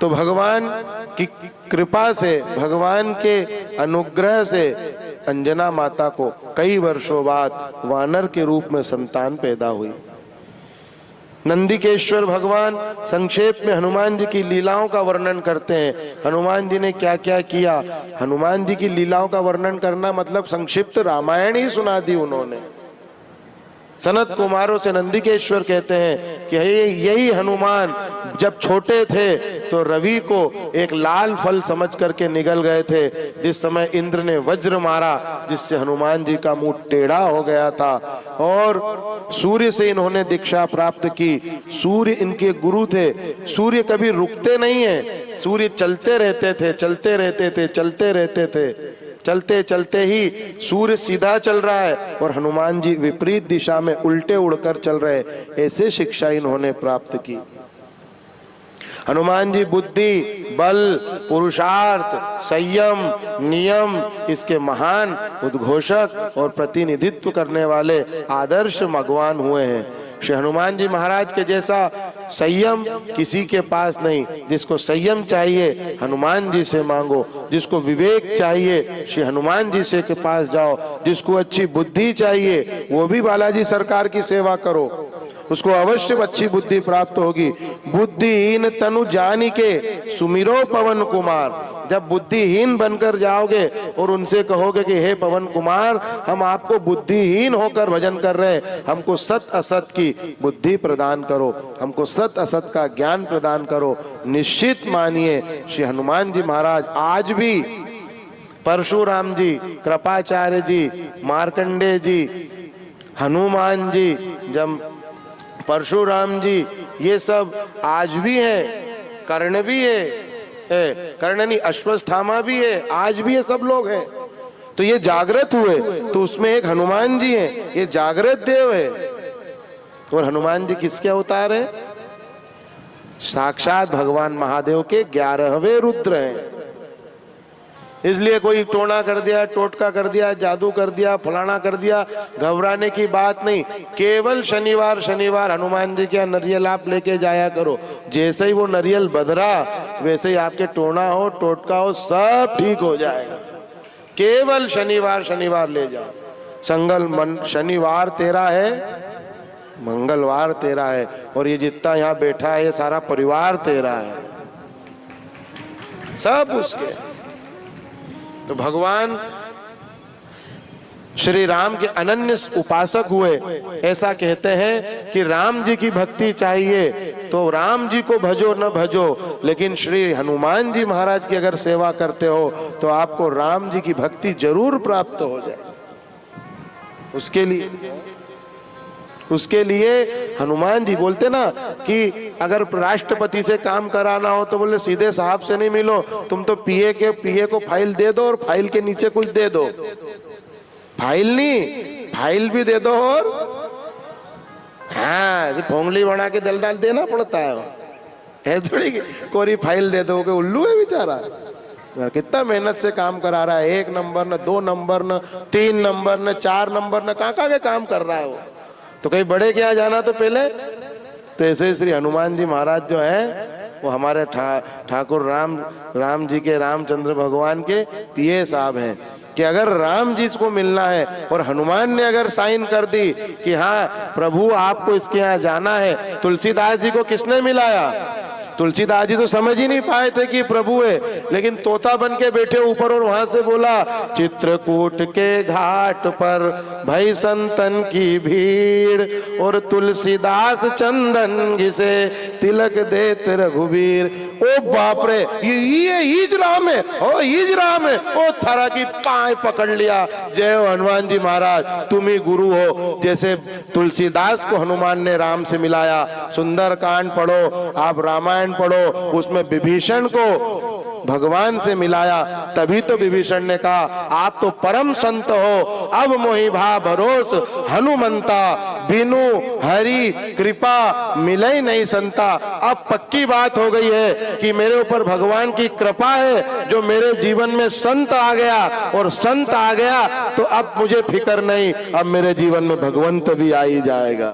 तो भगवान की कृपा से, भगवान के अनुग्रह से अंजना माता को कई वर्षों बाद वानर के रूप में संतान पैदा हुई। नंदिकेश्वर भगवान संक्षेप में हनुमान जी की लीलाओं का वर्णन करते हैं। हनुमान जी ने क्या क्या किया। हनुमान जी की लीलाओं का वर्णन करना मतलब संक्षिप्त रामायण ही सुना दी उन्होंने। सनत कुमारों से नंदिकेश्वर कहते हैं कि यही हनुमान जब छोटे थे तो रवि को एक लाल फल समझ करके निगल गए थे। जिस समय इंद्र ने वज्र मारा जिससे हनुमान जी का मुंह टेढ़ा हो गया था, और सूर्य से इन्होंने दीक्षा प्राप्त की। सूर्य इनके गुरु थे। सूर्य कभी रुकते नहीं है, सूर्य चलते रहते थे, चलते रहते थे, चलते रहते थे। चलते चलते ही सूर्य सीधा चल रहा है और हनुमान जी विपरीत दिशा में उल्टे उड़कर चल रहे, ऐसे शिक्षा इन्होंने प्राप्त की। हनुमान जी बुद्धि, बल, पुरुषार्थ, संयम, नियम इसके महान उद्घोषक और प्रतिनिधित्व करने वाले आदर्श भगवान हुए हैं। श्री हनुमान जी महाराज के जैसा संयम किसी के पास नहीं। जिसको संयम चाहिए हनुमान जी से मांगो, जिसको विवेक चाहिए श्री हनुमान जी से के पास जाओ, जिसको अच्छी बुद्धि चाहिए वो भी बालाजी सरकार की सेवा करो, उसको अवश्य अच्छी बुद्धि प्राप्त होगी। बुद्धिहीन तनु जानिके सुमिरो पवन कुमार। जब बुद्धिहीन बनकर जाओगे और उनसे कहोगे कि हे पवन कुमार, हम आपको बुद्धिहीन होकर भजन कर रहे हैं, हमको सत असत की बुद्धि प्रदान करो, हमको सत असत का ज्ञान प्रदान करो। निश्चित मानिए श्री हनुमान जी महाराज आज भी परशुराम जी, कृपाचार्य जी, मार्कंडेय जी, हनुमान जी, जब परशुराम जी, ये सब आज भी हैं। कर्ण भी है, कर्ण नहीं अश्वत्थामा भी है, आज भी ये सब लोग हैं। तो ये जागृत हुए, तो उसमें एक हनुमान जी हैं, ये जागृत देव है। और हनुमान जी किसके अवतार है? साक्षात भगवान महादेव के 11वें रुद्र हैं। इसलिए कोई टोना कर दिया, टोटका कर दिया, जादू कर दिया, फलाना कर दिया, घबराने की बात नहीं। केवल शनिवार शनिवार हनुमान जी के नरियल आप लेके जाया करो। जैसे ही वो नरियल बदरा वैसे ही आपके टोना हो, टोटका हो, सब ठीक हो जाएगा। केवल शनिवार शनिवार ले जाओ। शनिवार तेरा है, मंगलवार तेरा है, और ये जितना यहाँ बैठा है ये सारा परिवार तेरा है, सब उसके। तो भगवान श्री राम के अनन्य उपासक हुए। ऐसा कहते हैं कि राम जी की भक्ति चाहिए तो राम जी को भजो न भजो, लेकिन श्री हनुमान जी महाराज की अगर सेवा करते हो तो आपको राम जी की भक्ति जरूर प्राप्त हो जाए। उसके लिए हनुमान जी बोलते ना कि अगर राष्ट्रपति से काम कराना हो तो बोले सीधे साहब से नहीं मिलो, तुम तो पीए को फाइल दे दो और फाइल के नीचे कुछ दे दो। फाइल नहीं, फाइल भी दे दो और हाँ भोंगली बना के दल डाल देना पड़ता है थोड़ी कोरी फाइल दे दो। उल्लू है बेचारा, कितना मेहनत से काम करा रहा है। 1 नंबर न 2 नंबर न 3 नंबर न 4 नंबर न कहाँ के काम कर रहा है वो। तो कहीं बड़े क्या जाना तो पहले। तो ऐसे श्री हनुमान जी महाराज जो है वो हमारे ठाकुर राम जी के, रामचंद्र भगवान के पीए साहब हैं कि अगर राम जी को मिलना है और हनुमान ने अगर साइन कर दी कि हाँ प्रभु आपको इसके यहाँ जाना है। तुलसीदास जी को किसने मिलाया? तुलसीदास जी तो समझ ही नहीं पाए थे कि प्रभु है, लेकिन तोता बन के बैठे ऊपर और वहां से बोला चित्रकूट के घाट पर भई संतन की भीड़ और तुलसीदास चंदन घिसे तिलक देत रघुवीर। ओ बाप रे, ये ईज राम है, ओ ईज राम है। ओ थारा की पाय पकड़ लिया। जय हो हनुमान जी महाराज, तुम ही गुरु हो। जैसे तुलसीदास को हनुमान ने राम से मिलाया। सुंदर कांड पढ़ो आप, रामायण पढ़ो, उसमें विभीषण को भगवान से मिलाया। तभी तो विभीषण ने कहा आप तो परम संत हो, अब मोहि भा भरोस हनुमंता, बिनु हरि कृपा मिले नहीं संता। अब पक्की बात हो गई है कि मेरे ऊपर भगवान की कृपा है, जो मेरे जीवन में संत आ गया, और संत आ गया तो अब मुझे फिक्र नहीं, अब मेरे जीवन में भगवंत भी आ ही जाएगा।